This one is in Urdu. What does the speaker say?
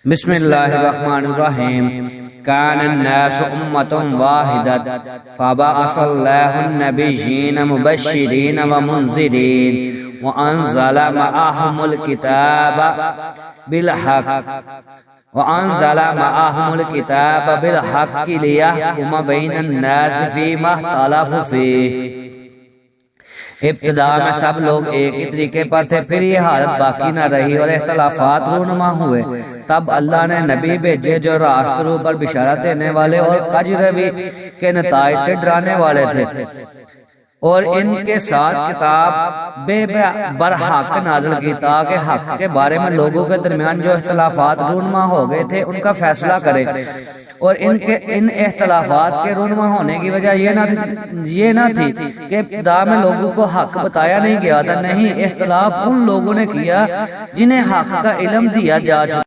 بسم اللہ الرحمن الرحیم کان الناس امۃ واحدۃ فبعث اللہ النبیین مبشرین ومنذرین وانزل معهم الکتاب بالحق لیحکم بین الناس فیما اختلفوا فیہ۔ ابتدا میں سب لوگ ایک ہی طریقے پر تھے، پھر یہ حالت باقی نہ رہی اور اختلافات رونما ہوئے۔ تب اللہ نے نبی بھیجے جو راست رو پر بشارت دینے والے اور کجروی کے نتائج سے ڈرانے والے تھے، اور ان کے ساتھ کتاب برحق نازل کی تاکہ حق کے بارے میں لوگوں کے درمیان جو اختلافات رونما ہو گئے تھے ان کا فیصلہ کرے۔ اور ان اختلافات کے رونما ہونے کی وجہ یہ نہ تھی کہ ابتدا میں لوگوں کو حق بتایا نہیں گیا تھا، نہیں، اختلاف ان لوگوں نے کیا جنہیں حق کا علم دیا جا چکا۔